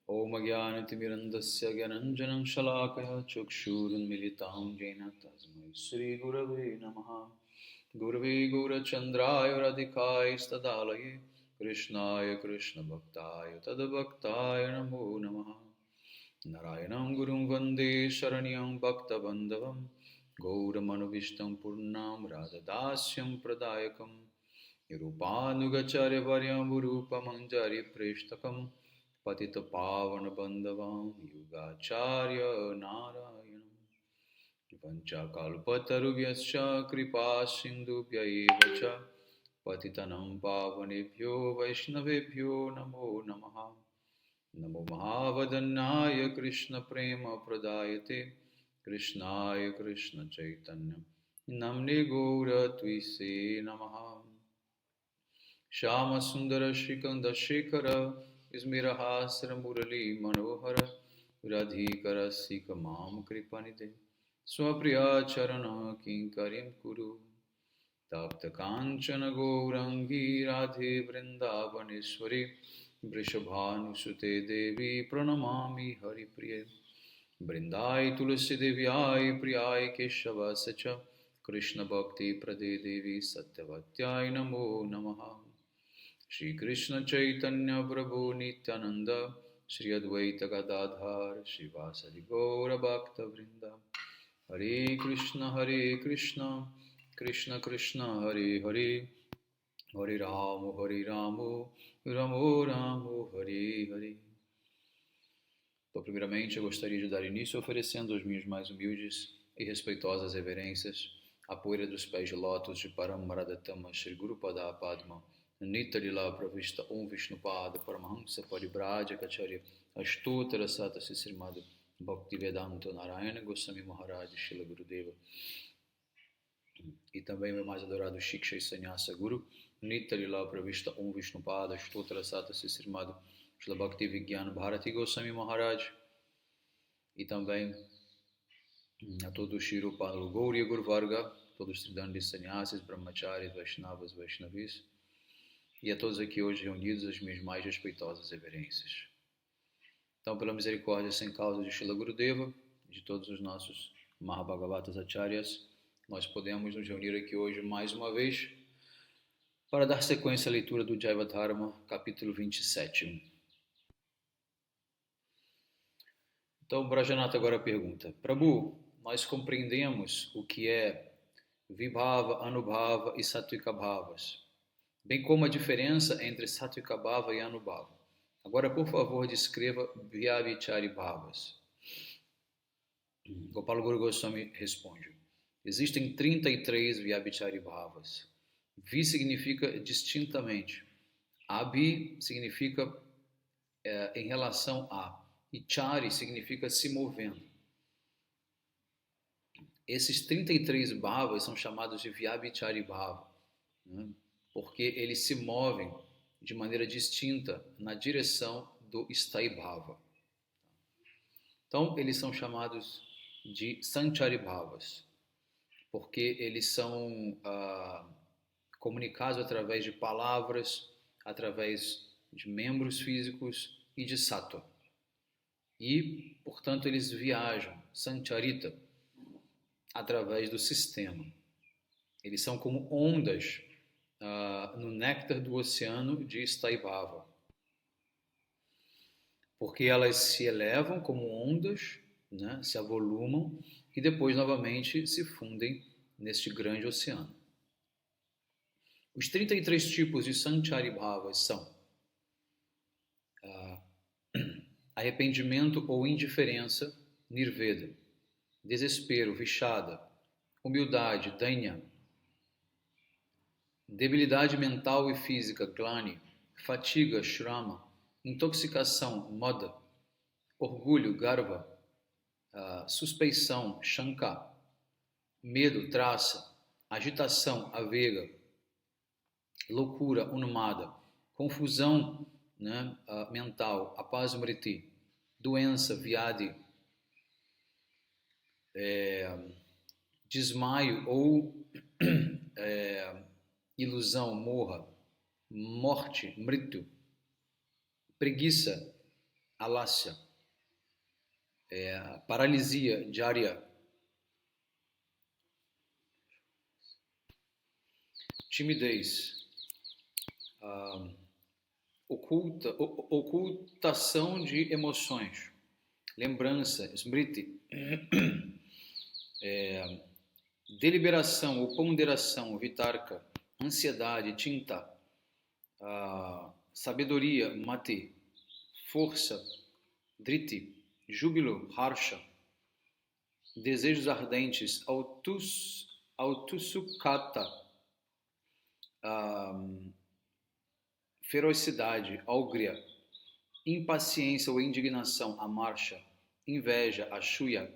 Om Jnanatimirandasya Gyananjanam Shalakaya Chukshurunmilitam Jena Tasmai Shri Gurave Namaha Gurave Gaurachandraya Radhikaya Stadalaye Krishnaya Krishna Bhaktaya Tadabhaktaya Namo Namaha Narayanam Gurum Vande Sharanyam Bhakta Bandhavam Gauramanu Purnam Radhadasyam Pradayakam Nirupanugacharya Varyam Urupamanjari Preshtakam Patita Pavana Bandhavam Yugacharya Narayanam Vancha Kalpatarubhyascha Kripa Sindhubhya Evacha Patitanam Pavanebhyo Vaishnavebhyo Namo Namaha Namo Mahavadanyaya Krishna Prema Pradayate Krishnaya Krishna Chaitanya Namne Gaura Tuise Namaha Shama Sundara Shikanda Shekara Ismirahasra Murali Manohara Radhikara Sika Mam Kripanide Swapriya Charana Kinkarim Kuru Tapta Kanchana Gourangi Radhe Vrindavaneshwari Vrishabhanusute Devi Pranamami Hari Priye Brindai Tulasi Devyai Priyai Keshava Sacha Krishna Bhakti Prade Devi Satyavatyai Namo Namaha Shri Krishna Chaitanya Prabhu Nityananda Shri Advaita Gadadhar Shivasadi Gaura Bhakta Vrinda Hare Krishna Krishna Krishna Hare Hare Hare Ramu Ramo Ramo Hare Hare. Então, primeiramente, eu gostaria de dar início oferecendo as minhas mais humildes e respeitosas reverências à poeira dos pés de lótus de Paramaradatama Shri Guru Pada Padma Nitalila Pravista Om Vishnupada Paramahamsa Paribraja Kacharya Ashtotara Satasi Srimad Bhaktivedanta Narayana Goswami Maharaj Shila Gurudeva e também meu mais adorado Shiksha e Sannyasa Guru Nitalila Pravista Om Vishnupada Ashtotara Satasi Srimad Shila Bhaktivedanta Bharati Goswami Maharaj e também a todos os Shirupalu Gauriya Guru Varga, todos os Tridandis Sannyasis, Brahmacharis, Vaishnavas, Vaishnavis e a todos aqui hoje reunidos as minhas mais respeitosas reverências. Então, pela misericórdia sem causa de Shila Gurudeva, de todos os nossos Mahabhagavatas Acharyas, nós podemos nos reunir aqui hoje mais uma vez para dar sequência à leitura do Jaiva Dharma, capítulo 27. Então, Brajanata agora pergunta: Prabhu, nós compreendemos o que é Vibhava, Anubhava e Satvika Bhavas, bem como a diferença entre Satvika Bhava e Anubhava. Agora, por favor, descreva Vyabhichari Bhavas. Gopala Guru Goswami responde: existem 33 Vyabhichari Bhavas. Vi significa distintamente. Abhi significa em relação a. E Chari significa se movendo. Esses 33 bhavas são chamados de Vyabhichari Bhava, né? Porque eles se movem de maneira distinta na direção do Sthai Bhava. Então, eles são chamados de Sanchari Bhavas, porque eles são comunicados através de palavras, através de membros físicos e de sattva. E, portanto, eles viajam, Sancharita, através do sistema. Eles são como ondas no néctar do oceano de Staibhava, porque elas se elevam como ondas, né, se avolumam e depois novamente se fundem neste grande oceano. Os 33 tipos de Sanchari Bhavas são arrependimento ou indiferença, Nirveda, desespero, Vishada, humildade, Dainya, debilidade mental e física, Glani, fatiga, Shrama, intoxicação, Mada, orgulho, Garva, suspeição, Shanka, medo, Trasa, agitação, Avega, loucura, Unumada, confusão, né, mental, Apasmriti, doença, Vyadi, desmaio ou ilusão, Moha, morte, Mritu, preguiça, alácia, paralisia diária, timidez, ocultação de emoções, lembrança, smriti, deliberação ou ponderação, vitarka, ansiedade, tinta, sabedoria, mati, força, driti, júbilo, harsha, desejos ardentes, autusukata, ferocidade, augria, impaciência ou indignação, amarcha, inveja, ashuya,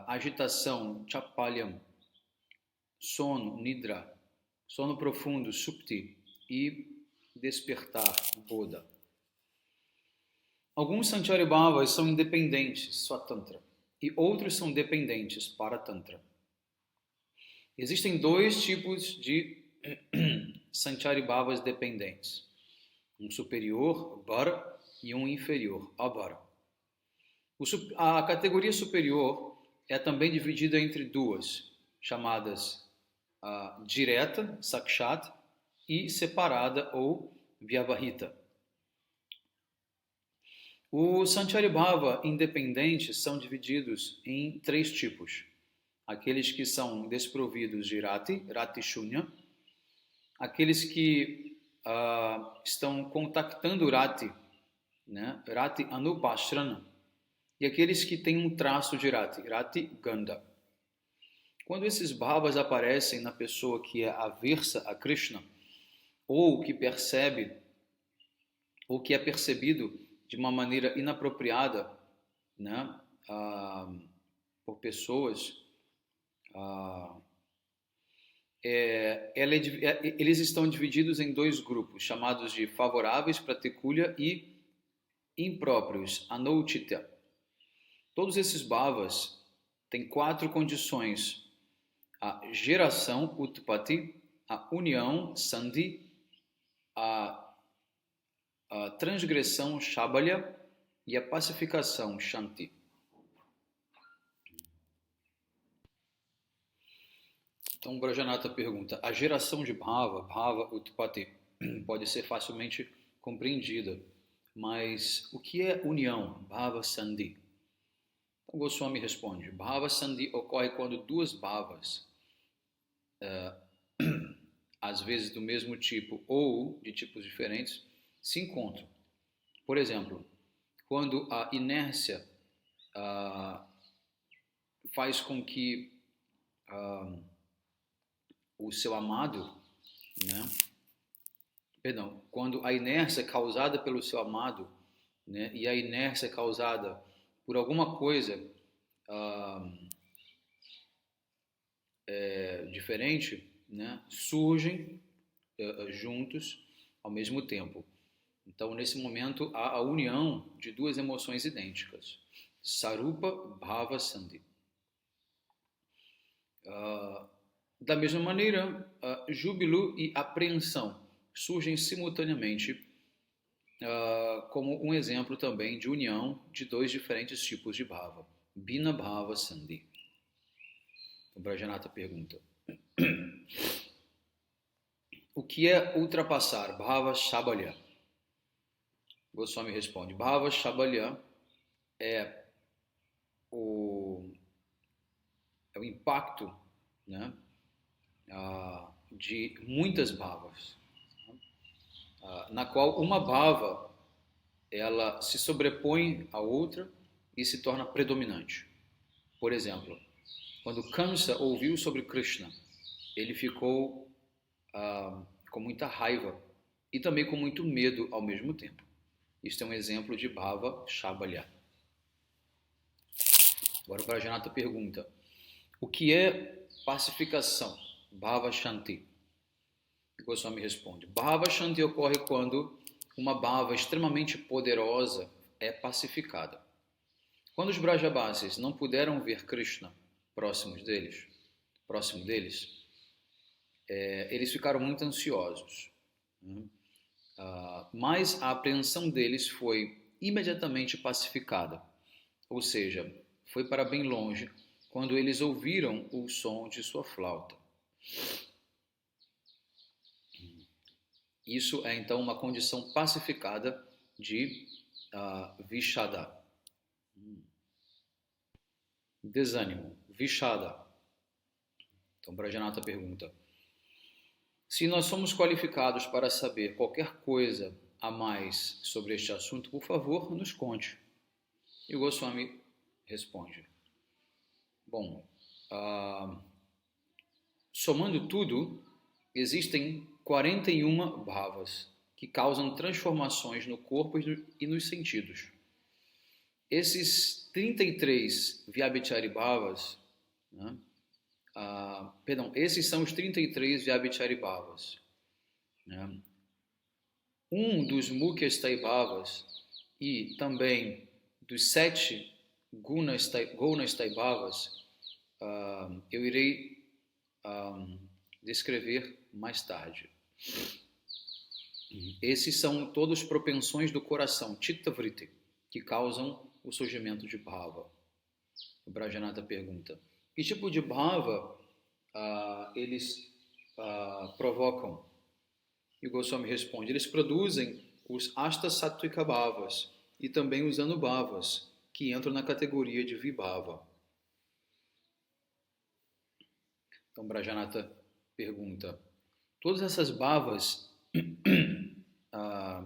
agitação, chapalyam, sono, nidra, sono profundo, supti, e despertar, bodha. Alguns Sancharibhavas são independentes, swatantra, e outros são dependentes, paratantra. Existem dois tipos de Sancharibhavas dependentes, um superior, bara, e um inferior, abara. A categoria superior é também dividida entre duas, chamadas direta, sakshat, e separada ou vyavahita. Os Sancharibhava independentes são divididos em três tipos. Aqueles que são desprovidos de rati, rati shunya, aqueles que estão contactando rati, né, rati anupashrana, e aqueles que têm um traço de rati, rati ganda. Quando esses bhavas aparecem na pessoa que é aversa a Krishna, ou que percebe, ou que é percebido de uma maneira inapropriada, né, por pessoas, eles estão divididos em dois grupos, chamados de favoráveis, pratikulya, e impróprios, anouchitya. Todos esses bhavas têm quatro condições: a geração, utpati, a união, sandhi, a transgressão, shabalya, e a pacificação, shanti. Então, Brajanata pergunta: a geração de bhava, bhava utpati, pode ser facilmente compreendida, mas o que é união, bhava sandhi? Então, Goswami responde: bhava sandhi ocorre quando duas bhavas, às vezes do mesmo tipo ou de tipos diferentes, se encontram. Por exemplo, quando a inércia faz com que o seu amado, né? Perdão, quando a inércia causada pelo seu amado, né, e a inércia causada por alguma coisa diferente, né, surgem juntos ao mesmo tempo. Então, nesse momento, há a união de duas emoções idênticas. Sarupa Bhava Sandhi. Da mesma maneira, júbilo e apreensão surgem simultaneamente como um exemplo também de união de dois diferentes tipos de bhava. Bina Bhava Sandhi. O Brajanata pergunta: o que é ultrapassar? Bhava Shabalya. Goswami responde: Bhava Shabalya é o impacto, né, de muitas bhavas, na qual uma bhava ela se sobrepõe à outra e se torna predominante. Por exemplo, quando Kamsa ouviu sobre Krishna, ele ficou com muita raiva e também com muito medo ao mesmo tempo. Isto é um exemplo de Bhava Shabalya. Agora o Brajanata pergunta: o que é pacificação? Bhava Shanti. Goswami responde: Bhava Shanti ocorre quando uma bhava extremamente poderosa é pacificada. Quando os Brajabasis não puderam ver Krishna próximo deles, eles ficaram muito ansiosos. Mas a apreensão deles foi imediatamente pacificada, ou seja, foi para bem longe quando eles ouviram o som de sua flauta. Isso é então uma condição pacificada de Vishada. Desânimo, Vishada. Então, Brajanata pergunta: se nós somos qualificados para saber qualquer coisa a mais sobre este assunto, por favor, nos conte. E o Goswami responde: bom, somando tudo, existem 41 bhavas que causam transformações no corpo e nos sentidos. Esses 33 Vyabhichari bhavas, né? Esses são os 33 Vyabhichari bhavas. Né? Um dos Mukhya Bhavas e também dos 7 Guna Bhavas, eu irei descrever mais tarde. Esses são todos propensões do coração, Chitta Vritti, que causam o surgimento de Bhava. O Brajanata pergunta: que tipo de Bhava eles provocam? E o Goswami responde: eles produzem os Ashta Sattvika Bhavas e também os Anubhavas, que entram na categoria de Vibhava. Então Brajanata pergunta: todas essas bhavas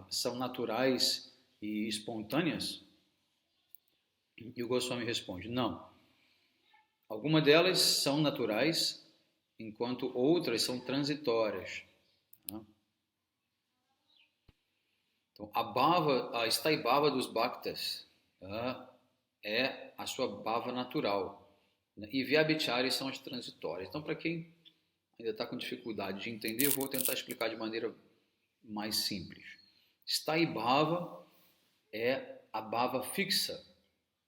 são naturais e espontâneas? E o Goswami responde: não. Algumas delas são naturais, enquanto outras são transitórias. Então, a Sthai Bhava dos Bhaktas é a sua Bhava natural. E Vyabhichari são as transitórias. Então, para quem ainda está com dificuldade de entender, eu vou tentar explicar de maneira mais simples. Sthai Bhava é a Bhava fixa.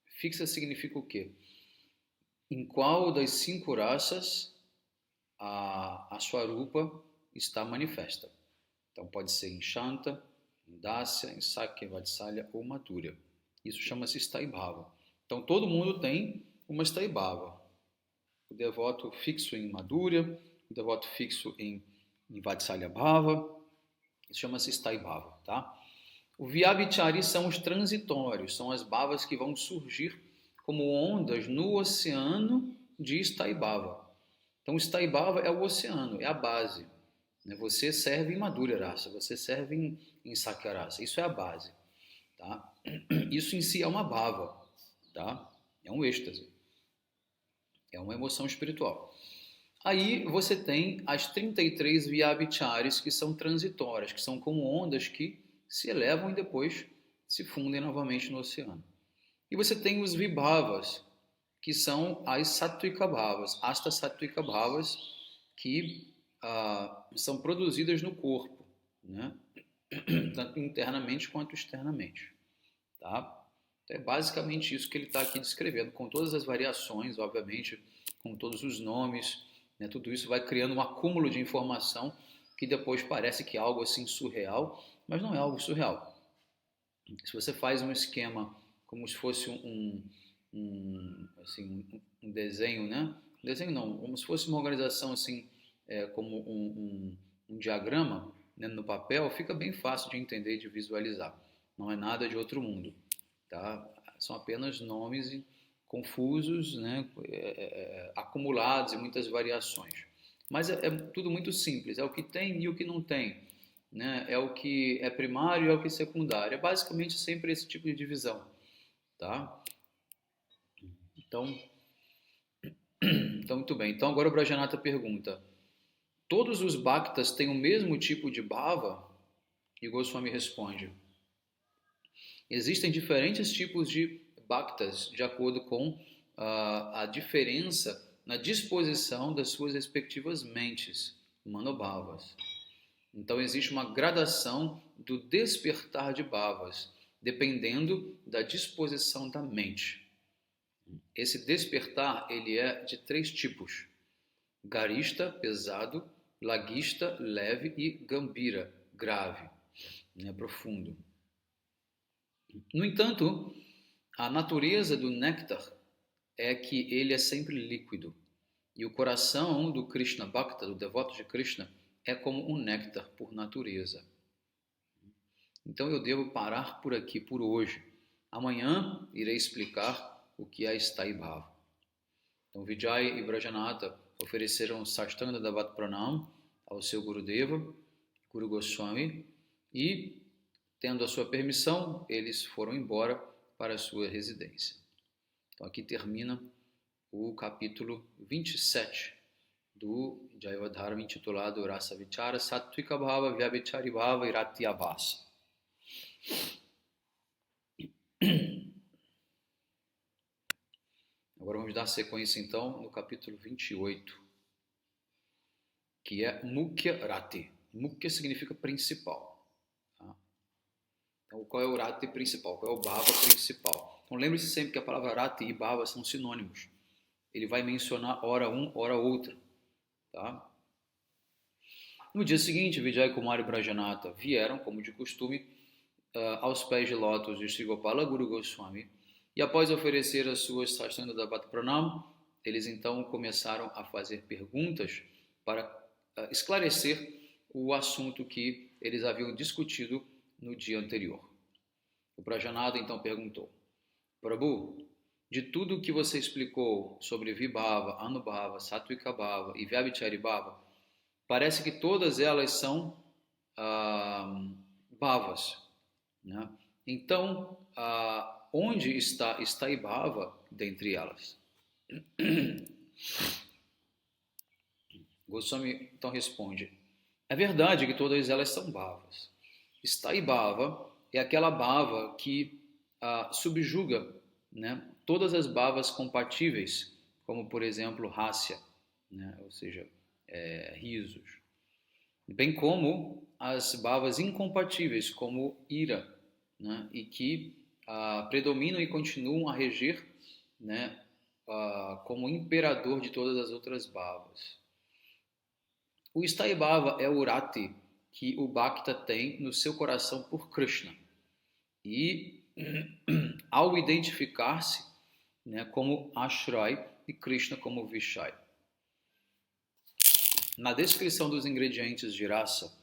Fixa significa o quê? Em qual das 5 raças a Swarupa está manifesta. Então, pode ser em Shanta, em Dasya, em Sakya, Vatsalya ou Madhurya. Isso chama-se Sthai Bhava. Então, todo mundo tem uma Sthai Bhava. O devoto fixo em Madhurya, o devoto fixo em Vatsalya Bhava, isso chama-se Sthai Bhava, tá? O Vyabhichari são os transitórios, são as bhavas que vão surgir como ondas no oceano de Sthai Bhava. Então, Sthai Bhava é o oceano, é a base. Você serve em Madhurya Rasa, você serve em Sakya Rasa, isso é a base. Tá? Isso em si é uma bhava, tá? É um êxtase, é uma emoção espiritual. Aí você tem as 33 Vyabhicharis que são transitórias, que são como ondas que se elevam e depois se fundem novamente no oceano. E você tem os Vibhavas, que são as Sattvika Bhavas, Asta Sattvika Bhavas, que são produzidas no corpo, né? Tanto internamente quanto externamente. Tá? Então é basicamente isso que ele está aqui descrevendo, com todas as variações, obviamente, com todos os nomes, né? Tudo isso vai criando um acúmulo de informação que depois parece que é algo assim surreal, mas não é algo surreal. Se você faz um esquema como se fosse um desenho, né? Desenho não, como se fosse uma organização assim, como um diagrama, né, no papel, fica bem fácil de entender e de visualizar. Não é nada de outro mundo, tá? São apenas nomes confusos, né, acumulados e muitas variações. Mas é tudo muito simples, é o que tem e o que não tem, né? É o que é primário e é o que é secundário. É basicamente sempre esse tipo de divisão, tá? Então muito bem. Então agora o Brajanata pergunta: todos os Bhaktas têm o mesmo tipo de bhava? E Goswami responde: existem diferentes tipos de Bhaktas de acordo com a diferença na disposição das suas respectivas mentes, manobhavas. Então existe uma gradação do despertar de bhavas, dependendo da disposição da mente. Esse despertar ele é de 3 tipos: Garishta, pesado, Lagishta, leve e Gambira, grave, né, profundo. No entanto, a natureza do néctar é que ele é sempre líquido. E o coração do Krishna Bhakta, do devoto de Krishna, é como um néctar por natureza. Então eu devo parar por aqui por hoje. Amanhã irei explicar o que é Sthai Bhava. Então Vijay e Brajanatha ofereceram Sashtanga Davat Pranam ao seu Gurudeva, Guru Goswami, e, tendo a sua permissão, eles foram embora para a sua residência. Então aqui termina o capítulo 27 do Jayavadharma, intitulado Rasa Vichara Sattvika Bhava Vyabhichari Bhava Irati Abhasa. Agora vamos dar sequência então no capítulo 28, que é Mukhya Rati. Mukhya significa principal. Tá? Então qual é o Rati principal? Qual é o Bhava principal? Então lembre-se sempre que a palavra Rati e Bhava são sinônimos. Ele vai mencionar ora um, ora outra. Tá? No dia seguinte, Vijay Kumar e Brajanatha vieram, como de costume, aos pés de lótus de Sri Gopala Guru Goswami, e após oferecer as suas Sashtanga Davat Pranam, eles então começaram a fazer perguntas para esclarecer o assunto que eles haviam discutido no dia anterior. O Brajanatha então perguntou: Prabhu, de tudo o que você explicou sobre Vibhava, Anubhava, Sattvika Bhava e Vyabhichari Bhava, parece que todas elas são bhavas. Né? Então, onde está Sthai Bhava dentre elas? Goswami então responde: é verdade que todas elas são bhavas. Sthai Bhava é aquela bhava que subjuga, né, todas as bhavas compatíveis, como por exemplo Hasya, né, ou seja, risos, bem como as bhavas incompatíveis, como ira, né, e que predominam e continuam a reger, né, como imperador de todas as outras bhavas. O Sthai Bhava é o Rati que o Bhakta tem no seu coração por Krishna. E ao identificar-se, né, como Ashray e Krishna como Vishai. Na descrição dos ingredientes de rasa,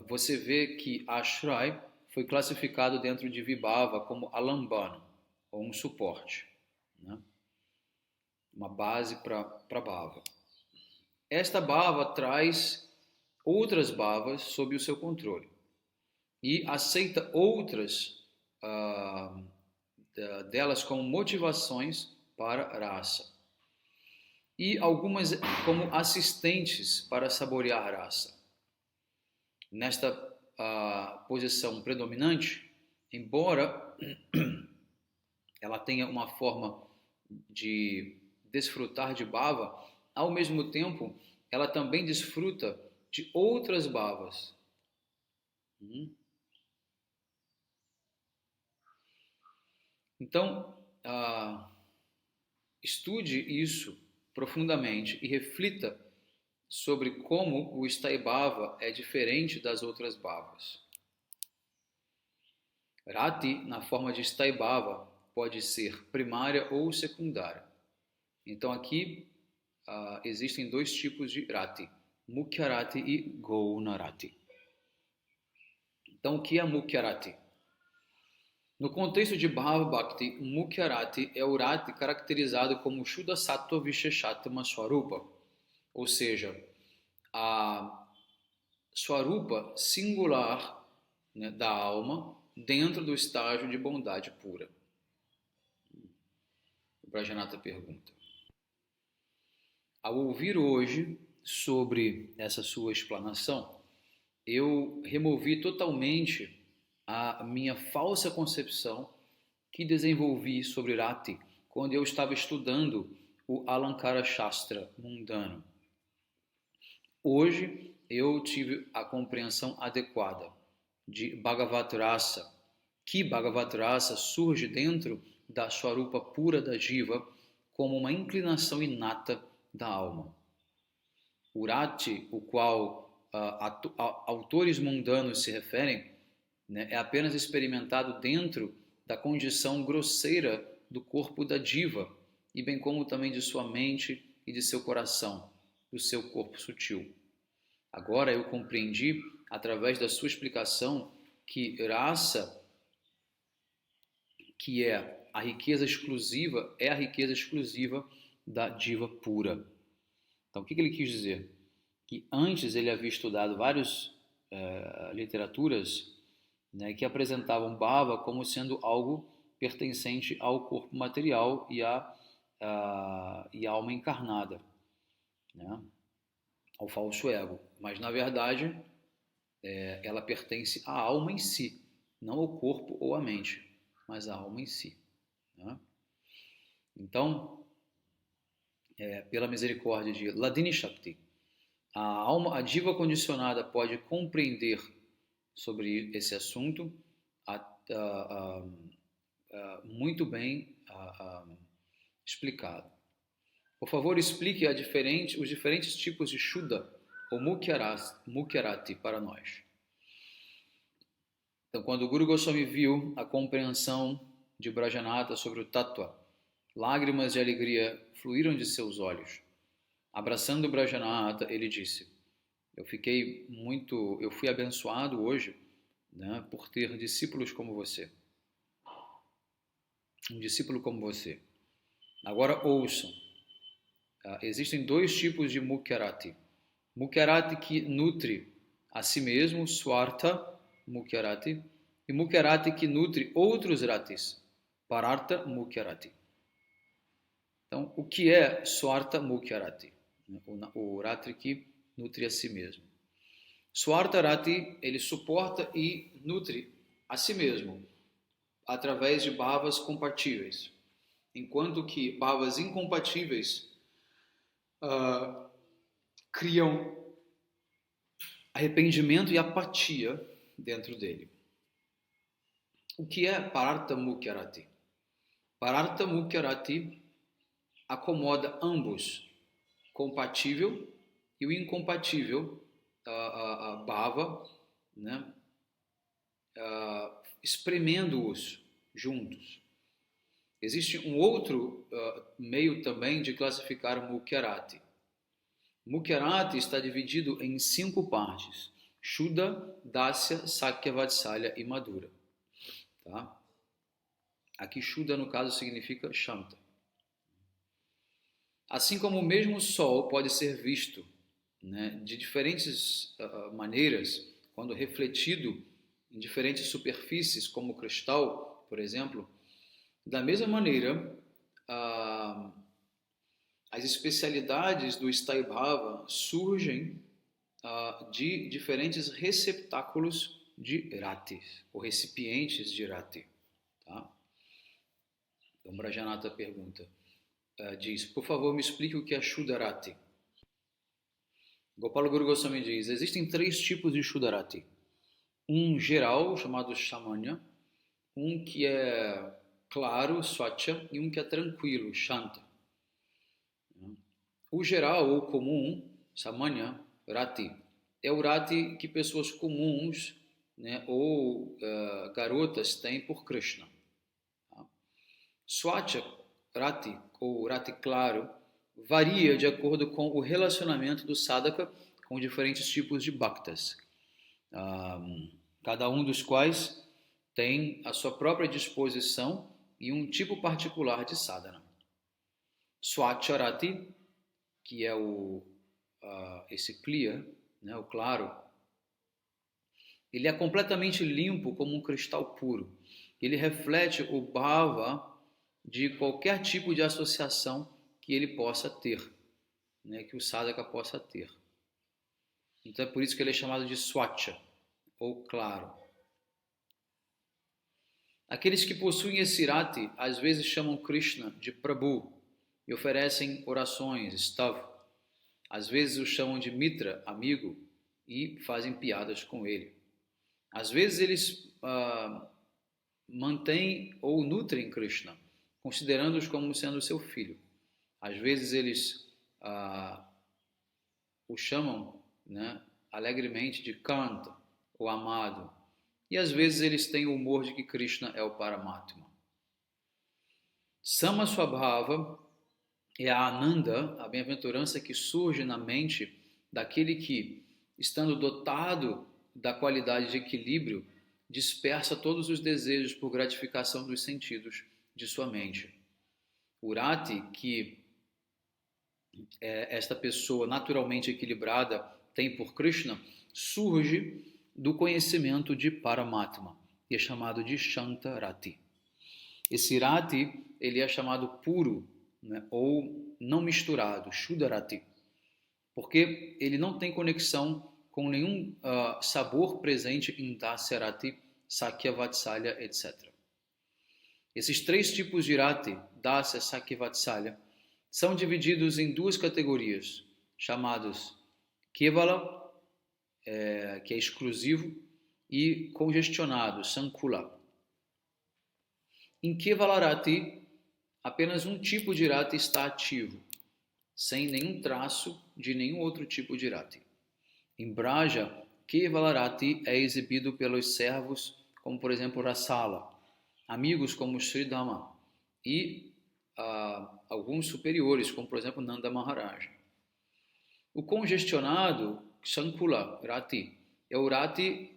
você vê que Ashray foi classificado dentro de Vibhava como alambana, ou um suporte, né? Uma base para Bhava. Esta Bhava traz outras Bhavas sob o seu controle e aceita outras delas como motivações para rasa e algumas como assistentes para saborear rasa. Nesta posição predominante, embora ela tenha uma forma de desfrutar de bhava, ao mesmo tempo ela também desfruta de outras bhavas. Então, estude isso profundamente e reflita sobre como o Sthai Bhava é diferente das outras bhavas. Rati, na forma de Sthai Bhava, pode ser primária ou secundária. Então aqui existem dois tipos de Rati, Mukhya Rati e Gauna Rati. Então o que é Mukhya Rati? No contexto de Bhava Bhakti, Mukhya Rati é o Rati caracterizado como Shuddha Sattva Visheshatma Swarupa, ou seja, a Swarupa singular, né, da alma dentro do estágio de bondade pura. O Brajanatha pergunta: ao ouvir hoje sobre essa sua explanação, eu removi totalmente a minha falsa concepção que desenvolvi sobre Rati quando eu estava estudando o Alankara Shastra mundano. Hoje eu tive a compreensão adequada de Bhagavat Rasa, que Bhagavat Rasa surge dentro da Swarupa pura da Jiva como uma inclinação inata da alma. O Rati, o qual autores mundanos se referem, né, é apenas experimentado dentro da condição grosseira do corpo da diva, e bem como também de sua mente e de seu coração, do seu corpo sutil. Agora eu compreendi, através da sua explicação, que raça, que é a riqueza exclusiva, é a riqueza exclusiva da diva pura. Então, o que ele quis dizer? Que antes ele havia estudado várias literaturas, né, que apresentavam bhava como sendo algo pertencente ao corpo material e à alma encarnada, né, ao falso ego. Mas, na verdade, ela pertence à alma em si, não ao corpo ou à mente, mas à alma em si. Né? Então, pela misericórdia de Ladini Shakti, a alma, a diva condicionada pode compreender sobre esse assunto muito bem explicado. Por favor, explique os diferentes tipos de Shuddha ou Mukhyarati para nós. Então, quando o Guru Goswami viu a compreensão de Brajanata sobre o Tattva, lágrimas de alegria fluíram de seus olhos. Abraçando Brajanata, ele disse: eu fui abençoado hoje, né, por ter discípulos como você. Um discípulo como você. Agora ouçam. Existem dois tipos de Mukhyarati. Mukhyarati que nutre a si mesmo, Swartha Mukhyarati, e Mukhyarati que nutre outros ratis, Parartha Mukhyarati. Então, o que é Swartha Mukhyarati? O rati que nutre a si mesmo. Swartha Rati, ele suporta e nutre a si mesmo através de bhavas compatíveis, enquanto que bhavas incompatíveis criam arrependimento e apatia dentro dele. O que é Parartha Mukhyarati? Parartha Mukhyarati acomoda ambos, compatível e o incompatível bhava, né, espremendo-os juntos. Existe um outro meio também de classificar Mukhyarati. Mukhyarati está dividido em 5 partes: Shuddha, Dasya, Sakya, Vatsalya e Madhura. Tá? Aqui Shuddha, no caso, significa Shanta. Assim como o mesmo sol pode ser visto, né, de diferentes maneiras, quando refletido em diferentes superfícies, como o cristal, por exemplo, da mesma maneira, as especialidades do Sthaibhava surgem de diferentes receptáculos de rati, ou recipientes de rati. Tá? Então, Brajanata pergunta, diz, por favor, me explique o que é Shuddharati. Gopala Guru Goswami diz, existem 3 tipos de Shuddharati. Um geral, chamado Samanya, um que é claro, Swacha, e um que é tranquilo, Shanta. O geral ou comum, Samanya, Rati, é o Rati que pessoas comuns, né, ou garotas têm por Krishna. Tá? Swacha, Rati, ou Rati claro, varia de acordo com o relacionamento do sadhaka com diferentes tipos de bhaktas, cada um dos quais tem a sua própria disposição e um tipo particular de sadhana. Swacharati, que é esse clear, né, o claro, ele é completamente limpo como um cristal puro. Ele reflete o bhava de qualquer tipo de associação que ele possa ter, né, que o sadhaka possa ter. Então é por isso que ele é chamado de Swacha, ou claro. Aqueles que possuem esse rati às vezes chamam Krishna de Prabhu e oferecem orações, stav. Às vezes o chamam de Mitra, amigo, e fazem piadas com ele. Às vezes eles mantêm ou nutrem Krishna, considerando-os como sendo seu filho. Às vezes eles o chamam, né, alegremente de Kanta, o amado, e às vezes eles têm o humor de que Krishna é o Paramatma. Sama Swabhava é a Ananda, a bem-aventurança que surge na mente daquele que, estando dotado da qualidade de equilíbrio, dispersa todos os desejos por gratificação dos sentidos de sua mente. O Rati, que esta pessoa naturalmente equilibrada tem por Krishna, surge do conhecimento de Paramatma, e é chamado de Shanta Rati. Esse Rati, ele é chamado puro, né, ou não misturado, Shuddharati, porque ele não tem conexão com nenhum sabor presente em Dasyarati, Sakya, Vatsalya, etc. Esses três tipos de Rati, Dasya, Sakya e Vatsalya, são divididos em duas categorias, chamados Kevala, que é exclusivo, e congestionado, Sankula. Em Kevalarati, apenas um tipo de Rati está ativo, sem nenhum traço de nenhum outro tipo de Rati. Em Braja, Kevalarati é exibido pelos servos, como por exemplo Rasala, amigos como Sridhama e alguns superiores, como por exemplo Nanda Maharaj. O congestionado, Sankula Rati, é o Rati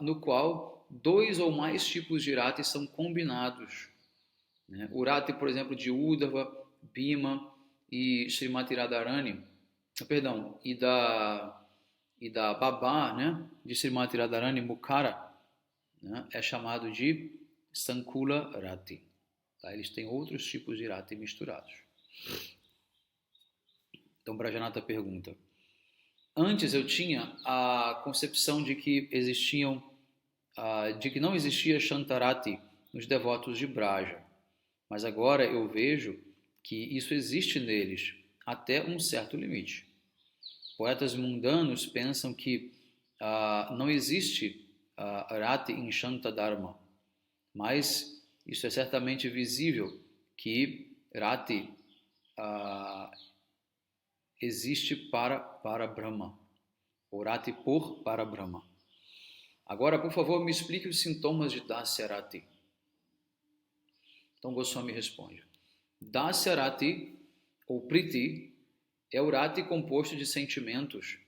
no qual dois ou mais tipos de Rati são combinados. Né? O Rati, por exemplo, de Uddhava, Bhima e Srimati Radharani, e da Babá, né, de Srimati Radharani Mukhara, né, é chamado de Sankula Rati. Tá? Eles têm outros tipos de Rati misturados. Então, Brajanata pergunta: antes eu tinha a concepção de que de que não existia Shantarati nos devotos de Braja, mas agora eu vejo que isso existe neles até um certo limite. Poetas mundanos pensam que não existe Rati em Shantadharma, mas isso é certamente visível que Rati existe para Brahma, ou Rati por para Brahma. Agora, por favor, me explique os sintomas de Dasyarati. Então Goswami responde: Dasyarati, ou Priti, é o Rati composto de sentimentos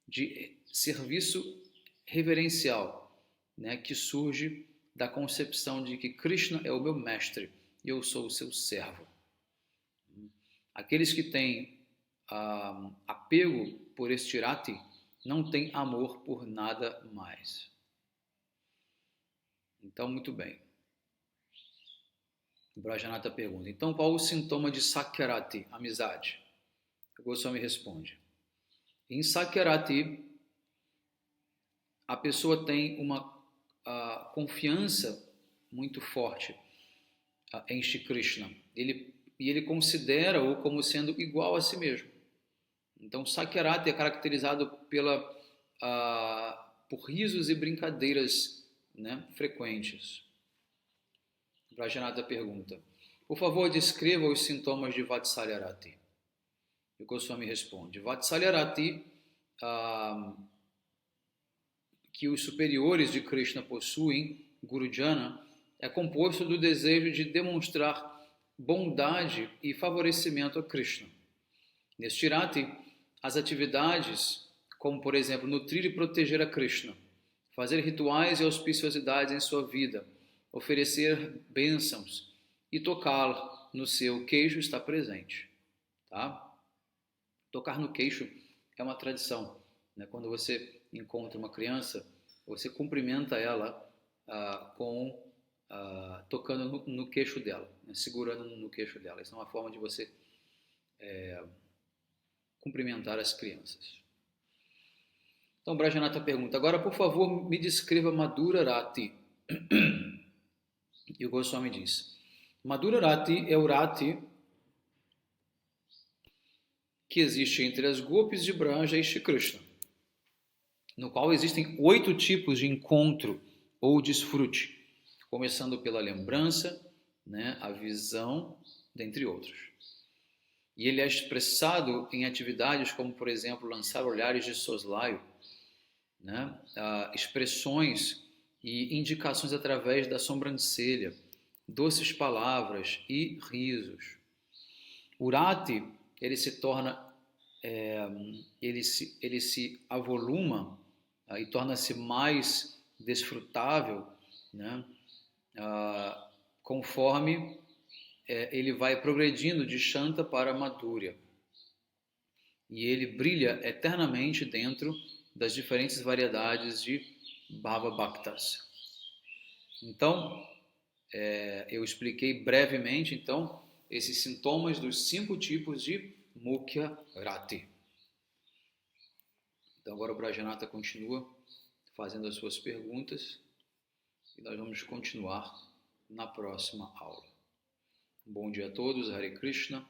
de serviço reverencial, né, que surge da concepção de que Krishna é o meu mestre e eu sou o seu servo. Aqueles que têm apego por este Rati não têm amor por nada mais. Então, muito bem. O Brajanata pergunta: então qual o sintoma de Sakyarati, amizade? O Goswami responde: em Sakyarati, a pessoa tem uma confiança muito forte em Shri Krishna. Ele considera-o como sendo igual a si mesmo. Então, Sakyarati é caracterizado por risos e brincadeiras, né, frequentes. Brajanata pergunta: por favor, descreva os sintomas de Vatsalyarati. E o Goswami responde: Vatsalyarati, que os superiores de Krishna possuem, Gurujana, é composto do desejo de demonstrar bondade e favorecimento a Krishna. Neste Rati, as atividades, como por exemplo nutrir e proteger a Krishna, fazer rituais e auspiciosidades em sua vida, oferecer bênçãos e tocá-lo no seu queixo está presente. Tá? Tocar no queixo é uma tradição. Né? Quando você encontra uma criança, você cumprimenta ela tocando no queixo dela, né? Segurando no queixo dela. Isso é uma forma de você cumprimentar as crianças. Então, Brajanata pergunta: agora, por favor, me descreva Madhura Rati. E o Goswami diz: Madhura Rati é o Rati que existe entre as gopis de Braja e Shri Krishna, no qual existem 8 tipos de encontro ou desfrute, começando pela lembrança, né, a visão, dentre outros. E ele é expressado em atividades como, por exemplo, lançar olhares de soslaio, né, expressões e indicações através da sobrancelha, doces palavras e risos. O rati, ele se torna, ele se avoluma e torna-se mais desfrutável, né? Conforme ele vai progredindo de Shanta para Madhurya. E ele brilha eternamente dentro das diferentes variedades de Bhava Bhaktas. Então, eu expliquei brevemente, então, esses sintomas dos 5 tipos de Mukhya Rati. Então, agora o Brajanata continua fazendo as suas perguntas e nós vamos continuar na próxima aula. Bom dia a todos, Hare Krishna,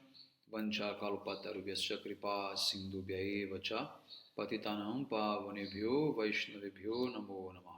Vancha Kalpatarubhyascha Kripa Sindhubhya Eva Cha Patitanam Pavanebhyo Vaishnavebhyo Namo Namah.